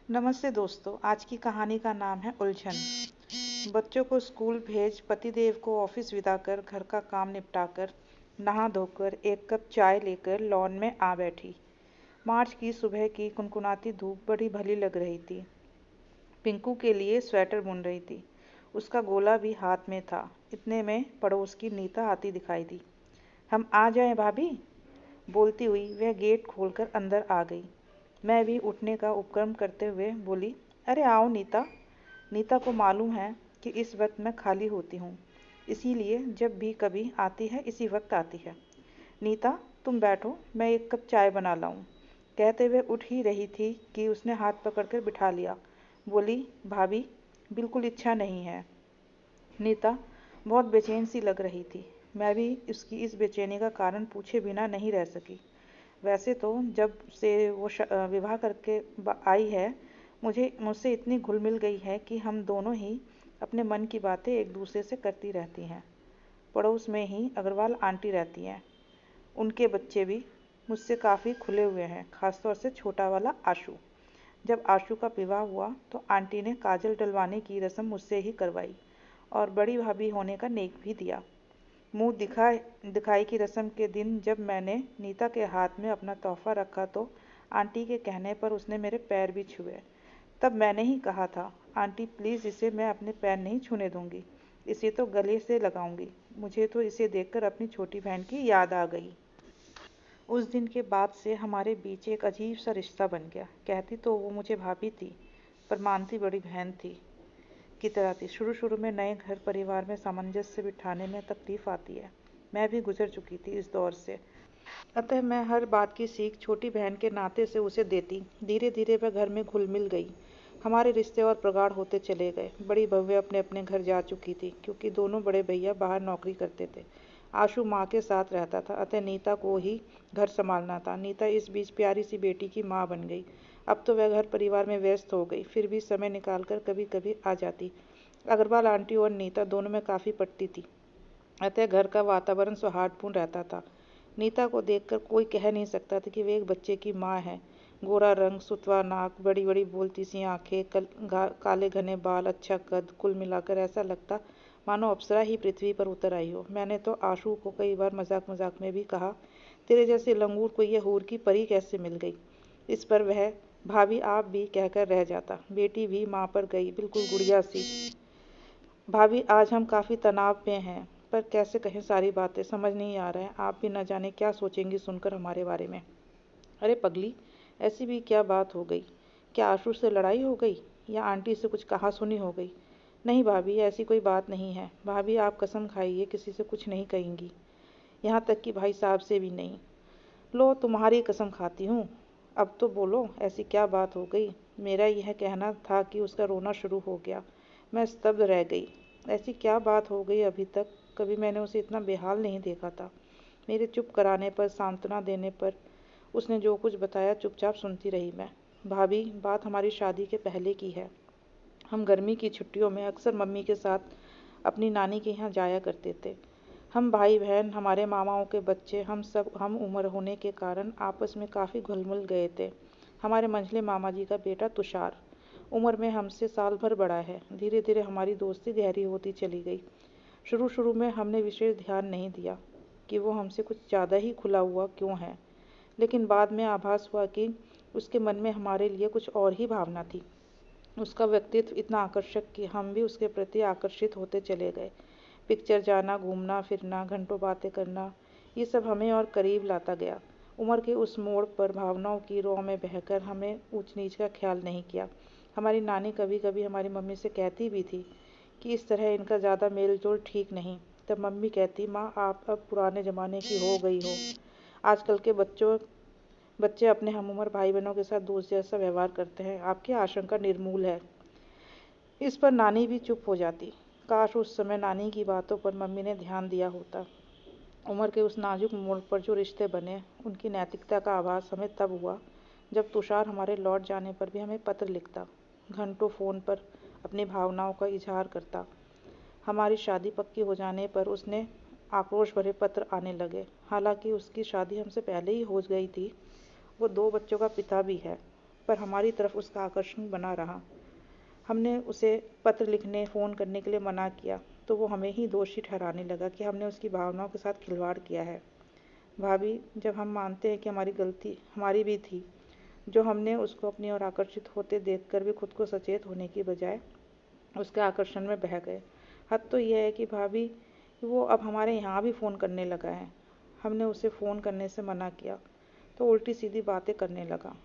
नमस्ते दोस्तों, आज की कहानी का नाम है उलझन। बच्चों को स्कूल भेज, पतिदेव को ऑफिस विदा कर, घर का काम निपटाकर, नहा धोकर, एक कप चाय लेकर लॉन में आ बैठी। मार्च की सुबह की कुनकुनाती धूप बड़ी भली लग रही थी। पिंकू के लिए स्वेटर बुन रही थी। उसका गोला भी हाथ में था। इतने में पड़ोस की नीता आती दिखाई दी। हम आ जाएं भाभी? बोलती हुई वह गेट खोलकर अंदर आ गई। मैं भी उठने का उपक्रम करते हुए बोली, अरे आओ नीता। नीता को मालूम है कि इस वक्त मैं खाली होती हूँ, इसीलिए जब भी कभी आती है इसी वक्त आती है। नीता, तुम बैठो, मैं एक कप चाय बना लाऊं। कहते हुए उठ ही रही थी कि उसने हाथ पकड़कर बिठा लिया। बोली, भाभी, बिल्कुल इच्छा नहीं है। नीता बहुत बेचैन सी लग रही थी। मैं भी उसकी इस बेचैनी का कारण पूछे बिना नहीं रह सकी। वैसे तो जब से वो विवाह करके आई है, मुझसे इतनी घुल मिल गई है कि हम दोनों ही अपने मन की बातें एक दूसरे से करती रहती हैं। पड़ोस में ही अग्रवाल आंटी रहती हैं। उनके बच्चे भी मुझसे काफ़ी खुले हुए हैं, खासतौर से छोटा वाला आशु। जब आशु का विवाह हुआ तो आंटी ने काजल डलवाने की रस्म मुझसे ही करवाई और बड़ी भाभी होने का नेक भी दिया। मुंह दिखाई की रस्म के दिन जब मैंने नीता के हाथ में अपना तोहफा रखा तो आंटी के कहने पर उसने मेरे पैर भी छुए। तब मैंने ही कहा था, आंटी प्लीज़, इसे मैं अपने पैर नहीं छूने दूंगी, इसे तो गले से लगाऊंगी। मुझे तो इसे देखकर अपनी छोटी बहन की याद आ गई। उस दिन के बाद से हमारे बीच एक अजीब सा रिश्ता बन गया। कहती तो वो मुझे भाभी थी, पर मानती बड़ी बहन थी की तरह थी। शुरू शुरू में नए घर परिवार में सामंजस्य बिठाने में तकलीफ आती है। मैं भी गुजर चुकी थी इस दौर से। अतः मैं हर बात की सीख छोटी बहन के नाते से उसे देती। धीरे धीरे वह घर में घुल मिल गई। हमारे रिश्ते और प्रगाढ़ होते चले गए। बड़ी भव्य अपने अपने घर जा चुकी थी, क्योंकि दोनों बड़े भैया बाहर नौकरी करते थे। आशु माँ के साथ रहता था, अतः नीता को ही घर संभालना था। नीता इस बीच प्यारी सी बेटी की माँ बन गई। अब तो वह घर परिवार में व्यस्त हो गई, फिर भी समय निकालकर कभी कभी आ जाती। अग्रवाल आंटी और नीता दोनों में काफ़ी पटती थी, अतः घर का वातावरण सौहार्दपूर्ण रहता था। नीता को देखकर कोई कह नहीं सकता था कि वे एक बच्चे की माँ है। गोरा रंग, सुतवा नाक, बड़ी बड़ी बोलती सी आंखें, काले घने बाल, अच्छा कद, कुल मिलाकर ऐसा लगता मानो अप्सरा ही पृथ्वी पर उतर आई हो। मैंने तो आशु को कई बार मजाक मजाक में भी कहा, तेरे जैसे लंगूर को यह हूर की परी कैसे मिल गई। इस पर वह भाभी आप भी कहकर रह जाता। बेटी भी माँ पर गई, बिल्कुल गुड़िया सी। भाभी, आज हम काफ़ी तनाव में हैं, पर कैसे कहें सारी बातें, समझ नहीं आ रहा है। आप भी न जाने क्या सोचेंगी सुनकर हमारे बारे में। अरे पगली, ऐसी भी क्या बात हो गई? क्या आशु से लड़ाई हो गई या आंटी से कुछ कहा सुनी हो गई? नहीं भाभी, ऐसी कोई बात नहीं है। भाभी आप कसम खाइए, किसी से कुछ नहीं कहेंगी, यहाँ तक कि भाई साहब से भी नहीं। लो, तुम्हारी कसम खाती हूँ। अब तो बोलो, ऐसी क्या बात हो गई? मेरा यह कहना था कि उसका रोना शुरू हो गया। मैं स्तब्ध रह गई। ऐसी क्या बात हो गई? अभी तक कभी मैंने उसे इतना बेहाल नहीं देखा था। मेरे चुप कराने पर, सांत्वना देने पर उसने जो कुछ बताया चुपचाप सुनती रही मैं। भाभी, बात हमारी शादी के पहले की है। हम गर्मी की छुट्टियों में अक्सर मम्मी के साथ अपनी नानी के यहाँ जाया करते थे। हम भाई बहन, हमारे मामाओं के बच्चे, हम सब हम उम्र होने के कारण आपस में काफ़ी घुल मिल गए थे। हमारे मंझले मामा जी का बेटा तुषार उम्र में हमसे साल भर बड़ा है। धीरे धीरे हमारी दोस्ती गहरी होती चली गई। शुरू शुरू में हमने विशेष ध्यान नहीं दिया कि वो हमसे कुछ ज़्यादा ही खुला हुआ क्यों है, लेकिन बाद में आभास हुआ कि उसके मन में हमारे लिए कुछ और ही भावना थी। उसका व्यक्तित्व इतना आकर्षक कि हम भी उसके प्रति आकर्षित होते चले गए। पिक्चर जाना, घूमना फिरना, घंटों बातें करना, ये सब हमें और करीब लाता गया। उम्र के उस मोड़ पर भावनाओं की रौ में बहकर हमने ऊंच नीच का ख्याल नहीं किया। हमारी नानी कभी कभी हमारी मम्मी से कहती भी थी कि इस तरह इनका ज़्यादा मेल जोल ठीक नहीं। तब मम्मी कहती, माँ आप अब पुराने ज़माने की हो गई हो। आजकल के बच्चे अपने हम उम्र भाई बहनों के साथ दोस्त जैसा व्यवहार करते हैं। आपकी आशंका निर्मूल है। इस पर नानी भी चुप हो जाती। काश उस समय नानी की बातों पर मम्मी ने ध्यान दिया होता। उम्र के उस नाजुक मोड़ पर जो रिश्ते बने, उनकी नैतिकता का आभास हमें तब हुआ जब तुषार हमारे लौट जाने पर भी हमें पत्र लिखता, घंटों फ़ोन पर अपनी भावनाओं का इजहार करता। हमारी शादी पक्की हो जाने पर उसने आक्रोश भरे पत्र आने लगे। हालांकि उसकी शादी हमसे पहले ही हो गई थी। वो 2 बच्चों का पिता भी है। पर हमारी तरफ उसका आकर्षण बना रहा। हमने उसे पत्र लिखने फ़ोन करने के लिए मना किया तो वो हमें ही दोषी ठहराने लगा कि हमने उसकी भावनाओं के साथ खिलवाड़ किया है। भाभी, जब हम मानते हैं कि हमारी गलती हमारी भी थी, जो हमने उसको अपनी ओर आकर्षित होते देखकर भी खुद को सचेत होने की बजाय उसके आकर्षण में बह गए। हद तो यह है कि भाभी, वो अब हमारे यहाँ भी फ़ोन करने लगा है। हमने उसे फ़ोन करने से मना किया तो उल्टी सीधी बातें करने लगा।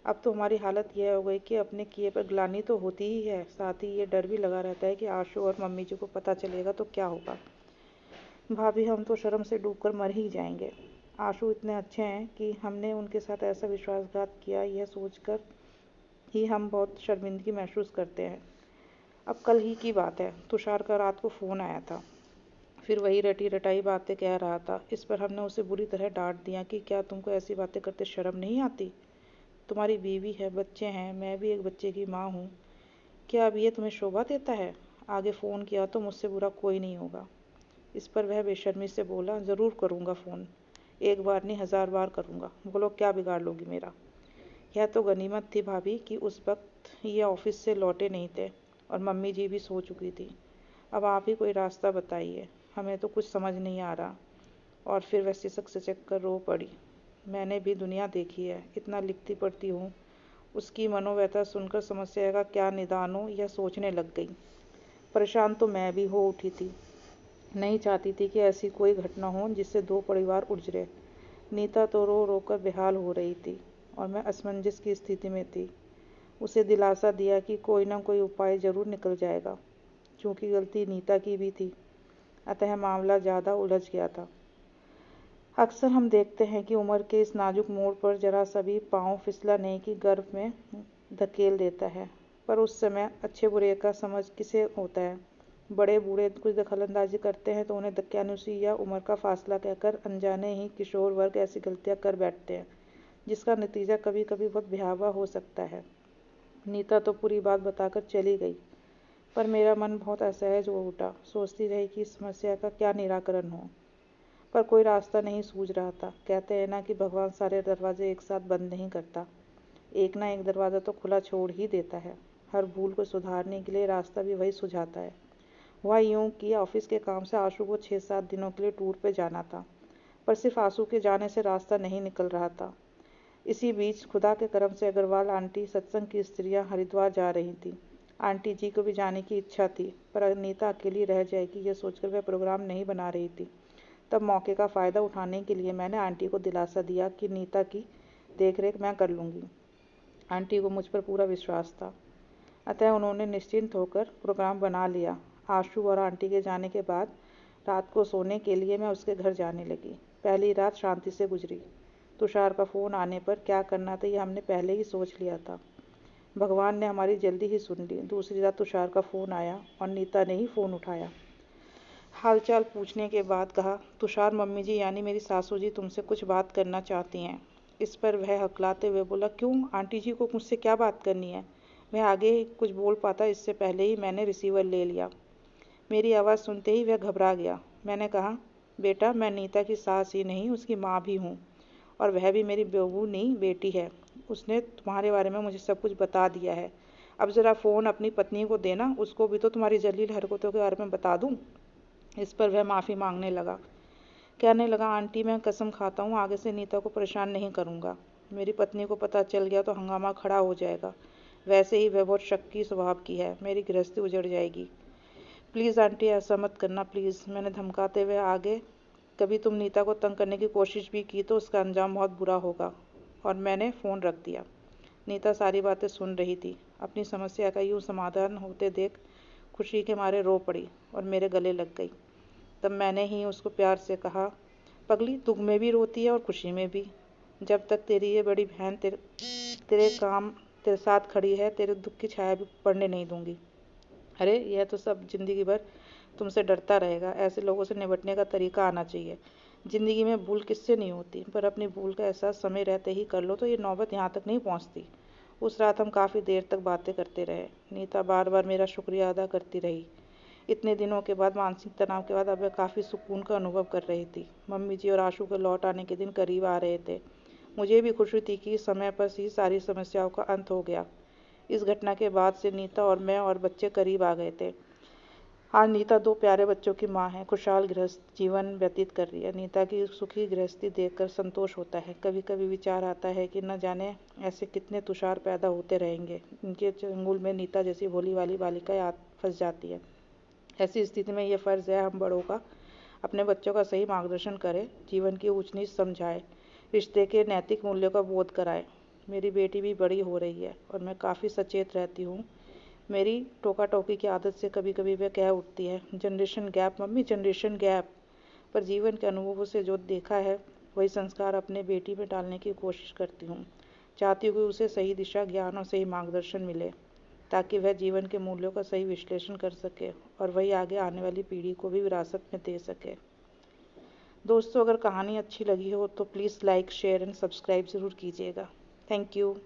अब तो हमारी हालत यह हो गई कि अपने किए पर ग्लानि तो होती ही है, साथ ही ये डर भी लगा रहता है कि आशु और मम्मी जी को पता चलेगा तो क्या होगा। भाभी, हम तो शर्म से डूबकर मर ही जाएंगे। आशु इतने अच्छे हैं कि हमने उनके साथ ऐसा विश्वासघात किया, यह सोचकर ही हम बहुत शर्मिंदगी महसूस करते हैं। अब कल ही की बात है, तुषार का रात को फ़ोन आया था। फिर वही रटी रटाई बातें कह रहा था। इस पर हमने उसे बुरी तरह डांट दिया कि क्या तुमको ऐसी बातें करते शर्म नहीं आती? तुम्हारी बीवी है, बच्चे हैं, मैं भी एक बच्चे की माँ हूँ। क्या अब ये तुम्हें शोभा देता है? आगे फ़ोन किया तो मुझसे बुरा कोई नहीं होगा। इस पर वह बेशर्मी से बोला, ज़रूर करूँगा फ़ोन, एक बार नहीं 1000 बार करूँगा, बोलो क्या बिगाड़ लोगी मेरा। यह तो गनीमत थी भाभी कि उस वक्त ये ऑफिस से लौटे नहीं थे और मम्मी जी भी सो चुकी थी। अब आप ही कोई रास्ता बताइए, हमें तो कुछ समझ नहीं आ रहा। और फिर वह सिसक सिसक कर रो पड़ी। मैंने भी दुनिया देखी है, इतना लिखती पढ़ती हूँ। उसकी मनोव्यथा सुनकर समस्या का क्या निदान हो यह सोचने लग गई। परेशान तो मैं भी हो उठी थी। नहीं चाहती थी कि ऐसी कोई घटना हो जिससे दो परिवार उजड़े। नीता तो रो रो कर बेहाल हो रही थी और मैं असमंजस की स्थिति में थी। उसे दिलासा दिया कि कोई ना कोई उपाय जरूर निकल जाएगा। चूँकि गलती नीता की भी थी, अतः मामला ज़्यादा उलझ गया था। अक्सर हम देखते हैं कि उम्र के इस नाजुक मोड़ पर जरा सा भी पाँव फिसला नहीं कि गर्भ में धकेल देता है। पर उस समय अच्छे बुरे का समझ किसे होता है। बड़े बूढ़े कुछ दखलंदाजी करते हैं तो उन्हें दकियानुसी या उम्र का फासला कहकर अनजाने ही किशोर वर्ग ऐसी गलतियां कर बैठते हैं, जिसका नतीजा कभी कभी बहुत भयावह हो सकता है। नीता तो पूरी बात बताकर चली गई, पर मेरा मन बहुत असहज हो उठा। सोचती रही कि इस समस्या का क्या निराकरण हो, पर कोई रास्ता नहीं सूझ रहा था। कहते हैं ना कि भगवान सारे दरवाजे एक साथ बंद नहीं करता, एक ना एक दरवाज़ा तो खुला छोड़ ही देता है। हर भूल को सुधारने के लिए रास्ता भी वही सुझाता है। हुआ यूं कि ऑफिस के काम से आशु को 6-7 दिनों के लिए टूर पे जाना था, पर सिर्फ आशु के जाने से रास्ता नहीं निकल रहा था। इसी बीच खुदा के करम से अग्रवाल आंटी सत्संग की स्त्रियां हरिद्वार जा रही थी। आंटी जी को भी जाने की इच्छा थी, पर अनीता अकेली रह जाएगी यह सोचकर वह प्रोग्राम नहीं बना रही थी। तब मौके का फ़ायदा उठाने के लिए मैंने आंटी को दिलासा दिया कि नीता की देखरेख मैं कर लूँगी। आंटी को मुझ पर पूरा विश्वास था, अतः उन्होंने निश्चिंत होकर प्रोग्राम बना लिया। आशु और आंटी के जाने के बाद रात को सोने के लिए मैं उसके घर जाने लगी। पहली रात शांति से गुजरी। तुषार का फ़ोन आने पर क्या करना था यह हमने पहले ही सोच लिया था। भगवान ने हमारी जल्दी ही सुन ली। दूसरी रात तुषार का फ़ोन आया और नीता ने ही फ़ोन उठाया। हालचाल पूछने के बाद कहा, तुषार, मम्मी जी यानी मेरी सासू जी तुमसे कुछ बात करना चाहती हैं। इस पर वह हकलाते हुए बोला, क्यों, आंटी जी को मुझसे क्या बात करनी है। वह आगे कुछ बोल पाता इससे पहले ही मैंने रिसीवर ले लिया। मेरी आवाज़ सुनते ही वह घबरा गया। मैंने कहा, बेटा, मैं नीता की सास ही नहीं उसकी माँ भी हूँ, और वह भी मेरी बहू नहीं बेटी है। उसने तुम्हारे बारे में मुझे सब कुछ बता दिया है। अब ज़रा फ़ोन अपनी पत्नी को देना, उसको भी तो तुम्हारी जलील हरकतों के बारे में बता दूँ। इस पर वह माफ़ी मांगने लगा। कहने लगा, आंटी, मैं कसम खाता हूँ आगे से नीता को परेशान नहीं करूँगा। मेरी पत्नी को पता चल गया तो हंगामा खड़ा हो जाएगा। वैसे ही वह बहुत शक्की स्वभाव की है, मेरी गृहस्थी उजड़ जाएगी। प्लीज़ आंटी, ऐसा मत करना प्लीज़। मैंने धमकाते हुए आगे, कभी तुम नीता को तंग करने की कोशिश भी की तो उसका अंजाम बहुत बुरा होगा। और मैंने फ़ोन रख दिया। नीता सारी बातें सुन रही थी। अपनी समस्या का यूँ समाधान होते देख खुशी के मारे रो पड़ी और मेरे गले लग गई। तब मैंने ही उसको प्यार से कहा, पगली, दुख में भी रोती है और खुशी में भी। जब तक तेरी ये बड़ी बहन तेरे साथ खड़ी है, तेरे दुख की छाया भी पड़ने नहीं दूंगी। अरे, यह तो सब जिंदगी भर तुमसे डरता रहेगा। ऐसे लोगों से निपटने का तरीका आना चाहिए। जिंदगी में भूल किससे नहीं होती, पर अपनी भूल का एहसास समय रहते ही कर लो तो ये नौबत यहाँ तक नहीं पहुँचती। उस रात हम काफ़ी देर तक बातें करते रहे। नीता बार बार मेरा शुक्रिया अदा करती रही। इतने दिनों के बाद, मानसिक तनाव के बाद, अब वह काफ़ी सुकून का अनुभव कर रही थी। मम्मी जी और आशु के लौट आने के दिन करीब आ रहे थे। मुझे भी खुशी थी कि समय पर ही सारी समस्याओं का अंत हो गया। इस घटना के बाद से नीता और मैं और बच्चे करीब आ गए थे। आज नीता 2 प्यारे बच्चों की माँ है, खुशहाल गृहस्थ जीवन व्यतीत कर रही है। नीता की सुखी गृहस्थी देखकर संतोष होता है। कभी कभी विचार आता है कि न जाने ऐसे कितने तुषार पैदा होते रहेंगे। इनके चंगुल में नीता जैसी भोली वाली बालिकाएं फंस जाती है। ऐसी स्थिति में ये फर्ज है हम बड़ों का अपने बच्चों का सही मार्गदर्शन करें, जीवन की ऊंच नीच समझाएं, रिश्ते के नैतिक मूल्यों का बोध कराएं। मेरी बेटी भी बड़ी हो रही है और मैं काफ़ी सचेत रहती हूँ। मेरी टोका टोकी की आदत से कभी कभी वह कह उठती है, generation gap mummy, generation gap. पर जीवन के अनुभवों से जो देखा है वही संस्कार अपने बेटी में डालने की कोशिश करती हूँ। चाहती हूँ कि उसे सही दिशा, ज्ञान और सही मार्गदर्शन मिले, ताकि वह जीवन के मूल्यों का सही विश्लेषण कर सके और वही आगे आने वाली पीढ़ी को भी विरासत में दे सके। दोस्तों, अगर कहानी अच्छी लगी हो तो please like, share and subscribe ज़रूर कीजिएगा। Thank you.